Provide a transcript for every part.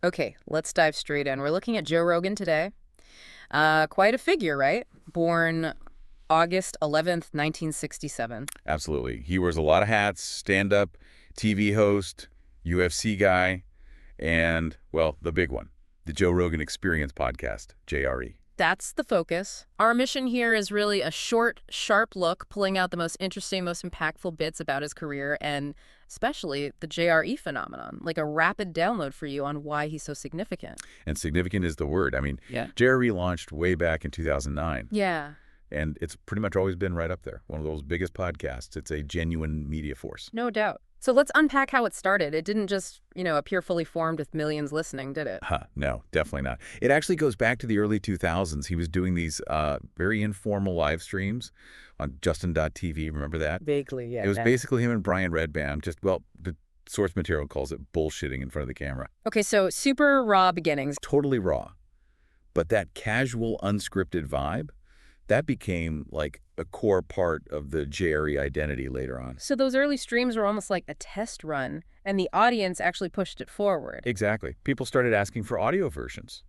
Okay, let's dive straight in. We're looking at Joe Rogan today. Quite a figure, right? Born August 11th, 1967. Absolutely. He wears a lot of hats, stand-up, TV host, UFC guy, and, well, the big one, the Joe Rogan Experience podcast, JRE. That's the focus. Our mission here is really a short, sharp look, pulling out the most interesting, most impactful bits about his career, and especially the JRE phenomenon, like a rapid download for you on why he's so significant. And significant is the word. I mean, Yeah. JRE launched way back in 2009, Yeah, and it's pretty much always been right up there. One of those biggest podcasts. It's a genuine media force. no doubt. So let's unpack how it started. It didn't just, appear fully formed with millions listening, did it? No, definitely not. It actually goes back to the early 2000s. He was doing these very informal live streams on Justin.tv. Remember that? Vaguely, yeah. It was basically him and Brian Redband. The source material calls it bullshitting in front of the camera. Okay, so super raw beginnings. Totally raw. But that casual, unscripted vibe, that became like a core part of the JRE identity later on. So those early streams were almost like a test run, and the audience actually pushed it forward. Exactly. People started asking for audio versions.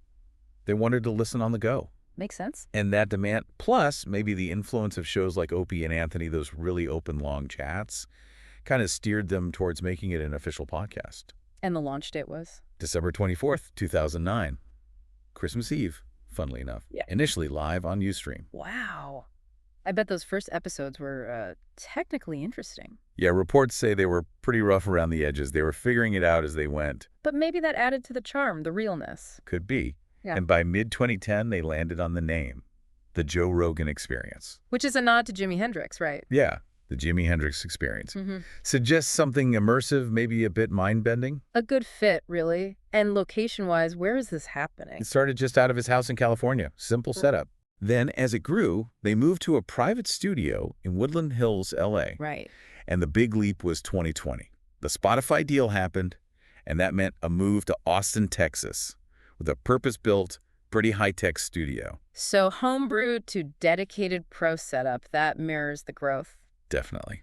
They wanted to listen on the go. Makes sense. And that demand, plus maybe the influence of shows like Opie and Anthony, those really open, long chats, kind of steered them towards making it an official podcast. And the launch date was? December 24th, 2009. Christmas Eve, funnily enough. Yeah. Initially live on Ustream. Wow. I bet those first episodes were technically interesting. Yeah, reports say they were pretty rough around the edges. They were figuring it out as they went. But maybe that added to the charm, the realness. Could be. Yeah. And by mid-2010, they landed on the name, the Joe Rogan Experience. Which is a nod to Jimi Hendrix, right? Yeah, the Jimi Hendrix Experience. Mm-hmm. Suggests something immersive, maybe a bit mind-bending. A good fit, really. And location-wise, where is this happening? It started just out of his house in California. Simple setup. Then, as it grew, they moved to a private studio in Woodland Hills, L.A. Right. And the big leap was 2020. The Spotify deal happened, and that meant a move to Austin, Texas, with a purpose-built, pretty high-tech studio. So homebrewed to dedicated pro setup, that mirrors the growth. Definitely.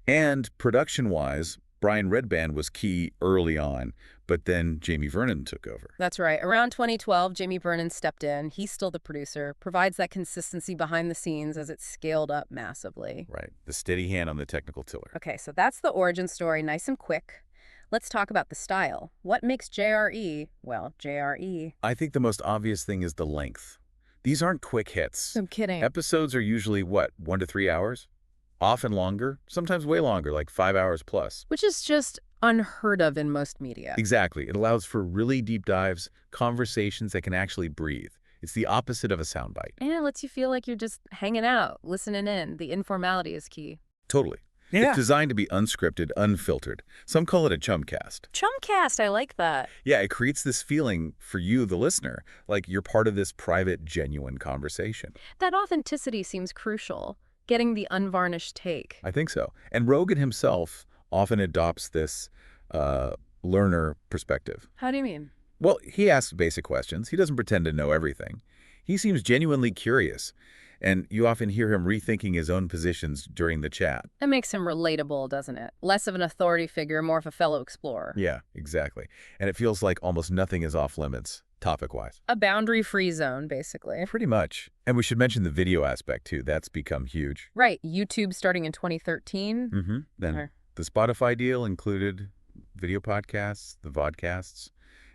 And production-wise, Brian Redband was key early on, but then Jamie Vernon took over. That's right. Around 2012, Jamie Vernon stepped in. He's still the producer, provides that consistency behind the scenes as it scaled up massively. Right. The steady hand on the technical tiller. Okay, so that's the origin story, nice and quick. Let's talk about the style. What makes JRE, well, JRE? I think the most obvious thing is the length. These aren't quick hits. I'm kidding. Episodes are usually, what, 1 to 3 hours? Often longer, sometimes way longer, like 5 hours plus. Which is just unheard of in most media. Exactly. It allows for really deep dives, conversations that can actually breathe. It's the opposite of a soundbite. And it lets you feel like you're just hanging out, listening in. The informality is key. Totally. Yeah. It's designed to be unscripted, unfiltered. Some call it a chumcast. Chumcast, I like that. Yeah, it creates this feeling for you, the listener, like you're part of this private, genuine conversation. That authenticity seems crucial, getting the unvarnished take. I think so. And Rogan himself often adopts this learner perspective. How do you mean? Well, he asks basic questions. He doesn't pretend to know everything. He seems genuinely curious, and you often hear him rethinking his own positions during the chat. It makes him relatable, doesn't it? Less of an authority figure, more of a fellow explorer. Yeah, exactly. And it feels like almost nothing is off limits, topic-wise. A boundary-free zone, basically. Pretty much. And we should mention the video aspect, too. That's become huge. Right. YouTube starting in 2013. Then the Spotify deal included video podcasts, the vodcasts,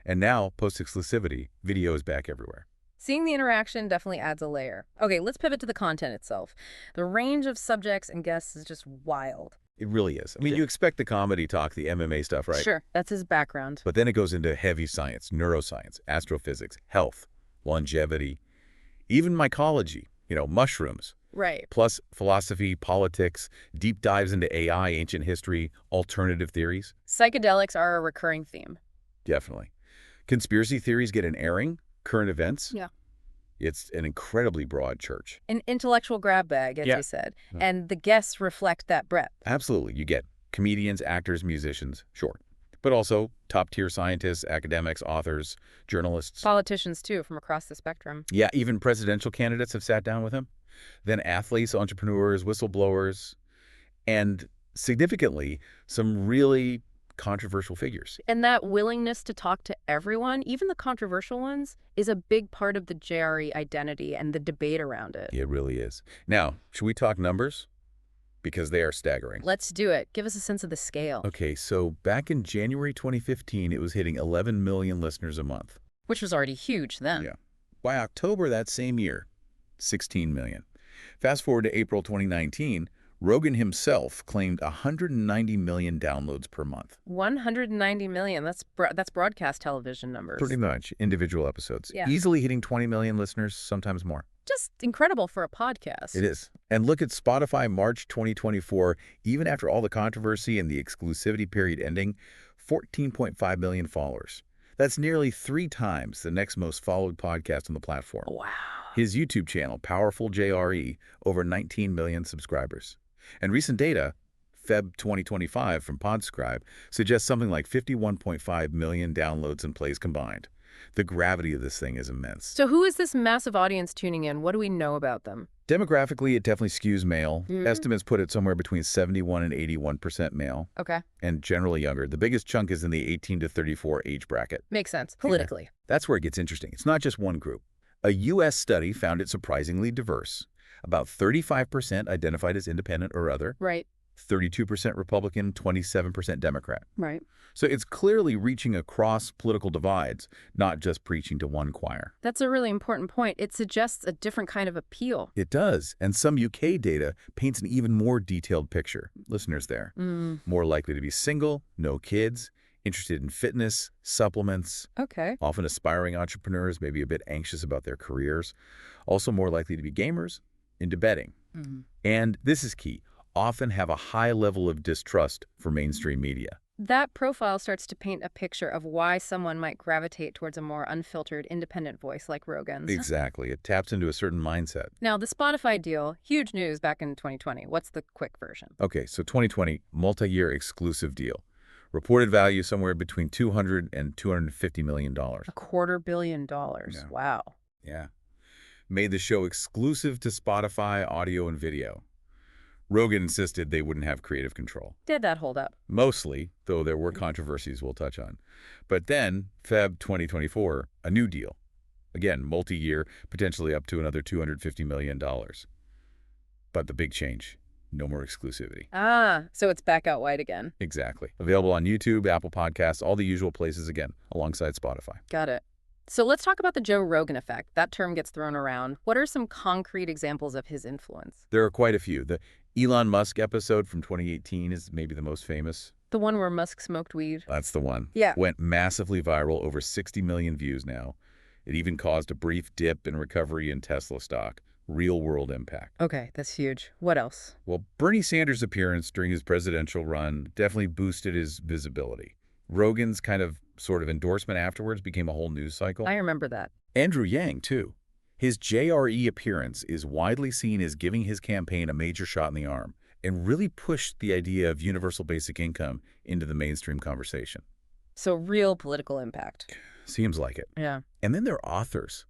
and now, post-exclusivity, video is back everywhere. Seeing the interaction definitely adds a layer. Okay, let's pivot to the content itself. The range of subjects and guests is just wild. It really is. I mean, you expect the comedy talk, the MMA stuff, right? Sure, that's his background. But then it goes into heavy science, neuroscience, astrophysics, health, longevity, even mycology, mushrooms. Right. Plus philosophy, politics, deep dives into AI, ancient history, alternative theories. Psychedelics are a recurring theme. Definitely. Conspiracy theories get an airing, current events. Yeah. It's an incredibly broad church. An intellectual grab bag, as you said. And the guests reflect that breadth. Absolutely. You get comedians, actors, musicians, sure. But also top-tier scientists, academics, authors, journalists. Politicians, too, from across the spectrum. Yeah, even presidential candidates have sat down with him. Then athletes, entrepreneurs, whistleblowers, and significantly, some really controversial figures. And that willingness to talk to everyone, even the controversial ones, is a big part of the JRE identity and the debate around it. It really is. Now, should we talk numbers? Because they are staggering. Let's do it. Give us a sense of the scale. Okay, so back in January 2015, it was hitting 11 million listeners a month. Which was already huge then. Yeah. By October that same year, 16 million. Fast forward to April 2019, Rogan himself claimed 190 million downloads per month. 190 million. That's broadcast television numbers. Pretty much, individual episodes. Yeah. Easily hitting 20 million listeners, sometimes more. Just incredible for a podcast. It is. And look at Spotify March 2024, even after all the controversy and the exclusivity period ending, 14.5 million followers. That's nearly 3 times the next most followed podcast on the platform. Wow. His YouTube channel, Powerful JRE, over 19 million subscribers. And recent data, Feb 2025 from Podscribe, suggests something like 51.5 million downloads and plays combined. The gravity of this thing is immense. So who is this massive audience tuning in? What do we know about them? Demographically, it definitely skews male. Estimates put it somewhere between 71 and 81% male. Okay. And generally younger. The biggest chunk is in the 18 to 34 age bracket. Makes sense. Politically. That's where it gets interesting. It's not just one group. A U.S. study found it surprisingly diverse. About 35% identified as independent or other. Right. 32% Republican, 27% Democrat. Right. So it's clearly reaching across political divides, not just preaching to one choir. That's a really important point. It suggests a different kind of appeal. It does, and some UK data paints an even more detailed picture. Listeners there. More likely to be single, no kids, interested in fitness, supplements, Okay. often aspiring entrepreneurs, maybe a bit anxious about their careers, also more likely to be gamers, into betting. And this is key, often have a high level of distrust for mainstream media. That profile starts to paint a picture of why someone might gravitate towards a more unfiltered, independent voice like Rogan's. Exactly. It taps into a certain mindset. Now, the Spotify deal, huge news back in 2020. What's the quick version? Okay, so 2020, multi-year exclusive deal. Reported value somewhere between $200 and $250 million. $250 million. Yeah. Wow. Yeah. Made the show exclusive to Spotify audio and video. Rogan insisted they wouldn't have creative control. Did that hold up? Mostly, though there were controversies we'll touch on. But then, Feb 2024, a new deal. Again, multi-year, potentially up to another $250 million. But the big change, no more exclusivity. So it's back out wide again. Exactly. Available on YouTube, Apple Podcasts, all the usual places again, alongside Spotify. Got it. So let's talk about the Joe Rogan effect. That term gets thrown around. What are some concrete examples of his influence? There are quite a few. The Elon Musk episode from 2018 is maybe the most famous. The one where Musk smoked weed? That's the one. Yeah. Went massively viral, over 60 million views now. It even caused a brief dip in recovery in Tesla stock. Real-world impact. Okay, that's huge. What else? Well, Bernie Sanders' appearance during his presidential run definitely boosted his visibility. Rogan's sort of endorsement afterwards became a whole news cycle. I remember that. Andrew Yang, too. His JRE appearance is widely seen as giving his campaign a major shot in the arm and really pushed the idea of universal basic income into the mainstream conversation. So real political impact. Seems like it. Yeah. And then there are authors.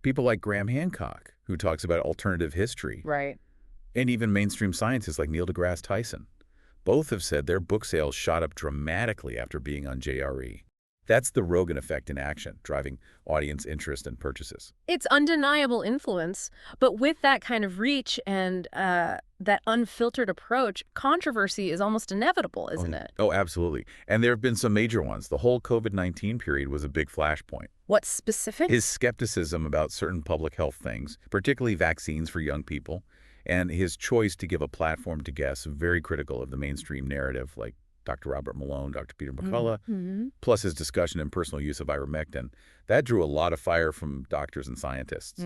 People like Graham Hancock, who talks about alternative history. Right. And even mainstream scientists like Neil deGrasse Tyson. Both have said their book sales shot up dramatically after being on JRE. That's the Rogan effect in action, driving audience interest and purchases. It's undeniable influence, but with that kind of reach and that unfiltered approach, controversy is almost inevitable, isn't it? Oh, absolutely. And there have been some major ones. The whole COVID-19 period was a big flashpoint. What specific? His skepticism about certain public health things, particularly vaccines for young people, and his choice to give a platform to guests very critical of the mainstream narrative, like Dr. Robert Malone, Dr. Peter McCullough, plus his discussion and personal use of ivermectin. That drew a lot of fire from doctors and scientists.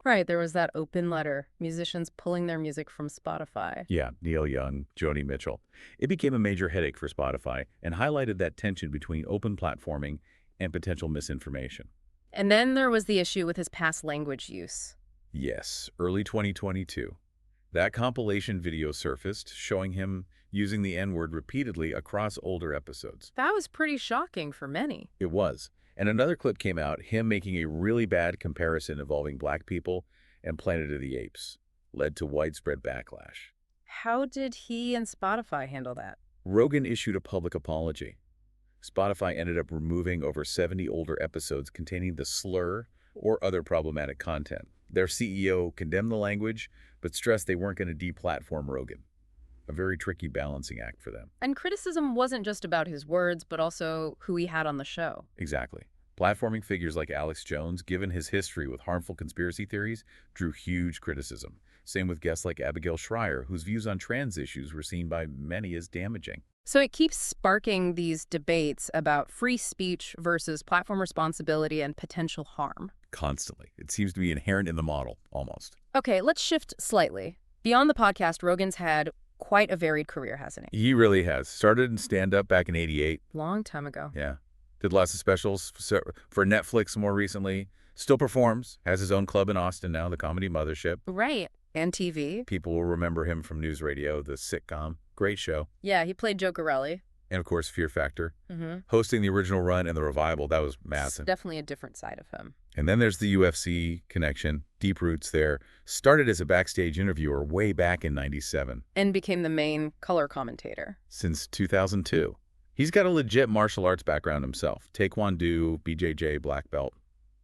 Right, there was that open letter, musicians pulling their music from Spotify. Yeah, Neil Young, Joni Mitchell. It became a major headache for Spotify and highlighted that tension between open platforming and potential misinformation. And then there was the issue with his past language use. Yes, early 2022. That compilation video surfaced showing him using the N-word repeatedly across older episodes. That was pretty shocking for many. It was. And another clip came out, him making a really bad comparison involving black people and Planet of the Apes. Led to widespread backlash. How did he and Spotify handle that? Rogan issued a public apology. Spotify ended up removing over 70 older episodes containing the slur or other problematic content. Their CEO condemned the language, but stressed they weren't going to deplatform Rogan. A very tricky balancing act for them. And criticism wasn't just about his words, but also who he had on the show. Exactly. Platforming figures like Alex Jones, given his history with harmful conspiracy theories, drew huge criticism. Same with guests like Abigail Schreier, whose views on trans issues were seen by many as damaging. So it keeps sparking these debates about free speech versus platform responsibility and potential harm. Constantly. It seems to be inherent in the model, almost. Okay, let's shift slightly. Beyond the podcast, Rogan's had quite a varied career, hasn't he? He really has. Started in stand-up back in '88. Long time ago. Yeah. Did lots of specials for Netflix more recently. Still performs. Has his own club in Austin now, the Comedy Mothership. Right. And TV. People will remember him from News Radio, the sitcom. Great show. Yeah, he played Joe Corelli. And, of course, Fear Factor. Mm-hmm. Hosting the original run and the revival, that was It's massive. definitely a different side of him. And then there's the UFC connection, deep roots there. Started as a backstage interviewer way back in '97. And became the main color commentator. Since 2002. He's got a legit martial arts background himself. Taekwondo, BJJ, black belt.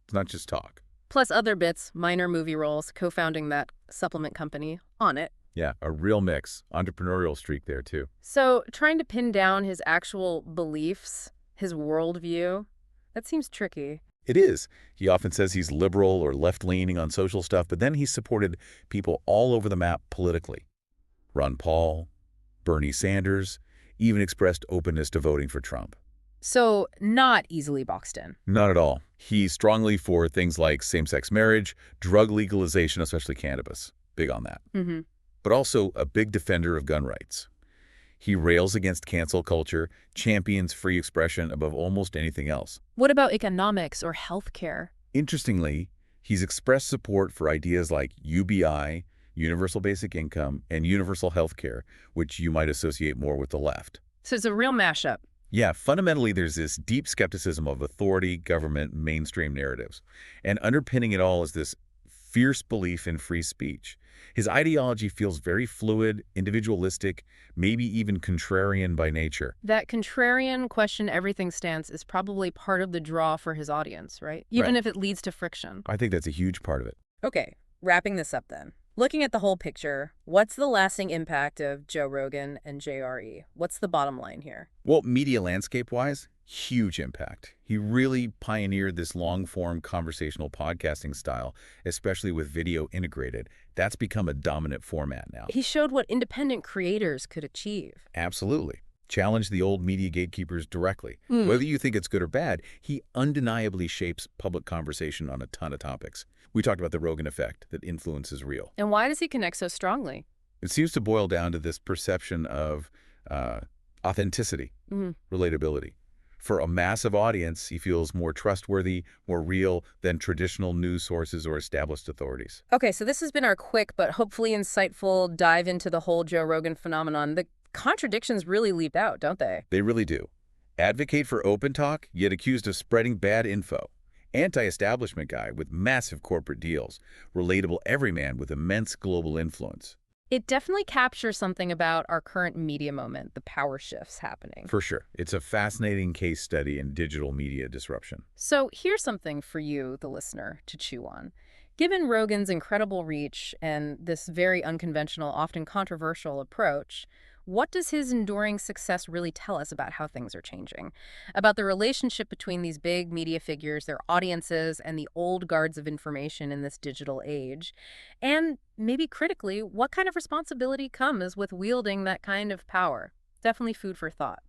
It's not just talk. Plus other bits, minor movie roles, co-founding that supplement company, On It. Yeah, a real mix. Entrepreneurial streak there, too. So trying to pin down his actual beliefs, his worldview, that seems tricky. It is. He often says he's liberal or left-leaning on social stuff, but then he's supported people all over the map politically. Ron Paul, Bernie Sanders, even expressed openness to voting for Trump. So not easily boxed in. Not at all. He's strongly for things like same-sex marriage, drug legalization, especially cannabis. Big on that. Mm-hmm. But also a big defender of gun rights. He rails against cancel culture, champions free expression above almost anything else. What about economics or healthcare? Interestingly, he's expressed support for ideas like UBI, universal basic income, and universal health care, which you might associate more with the left. So it's a real mashup. Yeah, fundamentally, there's this deep skepticism of authority, government, mainstream narratives. And underpinning it all is this fierce belief in free speech. His ideology feels very fluid, individualistic, maybe even contrarian by nature. That contrarian question everything stance is probably part of the draw for his audience, right? Even Right. if it leads to friction. I think that's a huge part of it. Okay, wrapping this up then. Looking at the whole picture, what's the lasting impact of Joe Rogan and JRE? What's the bottom line here? Well, media landscape-wise, huge impact. He really pioneered this long-form conversational podcasting style, especially with video integrated. That's become a dominant format now. He showed what independent creators could achieve. Absolutely. Challenge the old media gatekeepers directly. Hmm. Whether you think it's good or bad, he undeniably shapes public conversation on a ton of topics. We talked about the Rogan Effect, that influence is real. And why does he connect so strongly? It seems to boil down to this perception of authenticity, relatability. For a massive audience, he feels more trustworthy, more real than traditional news sources or established authorities. Okay, so this has been our quick but hopefully insightful dive into the whole Joe Rogan phenomenon. The contradictions really leap out, don't they? They really do. Advocate for open talk, yet accused of spreading bad info. Anti-establishment guy with massive corporate deals. Relatable everyman with immense global influence. It definitely captures something about our current media moment, the power shifts happening. For sure. It's a fascinating case study in digital media disruption. So here's something for you, the listener, to chew on. Given Rogan's incredible reach and this very unconventional, often controversial approach, what does his enduring success really tell us about how things are changing? About the relationship between these big media figures, their audiences, and the old guards of information in this digital age? And maybe critically, what kind of responsibility comes with wielding that kind of power? Definitely food for thought.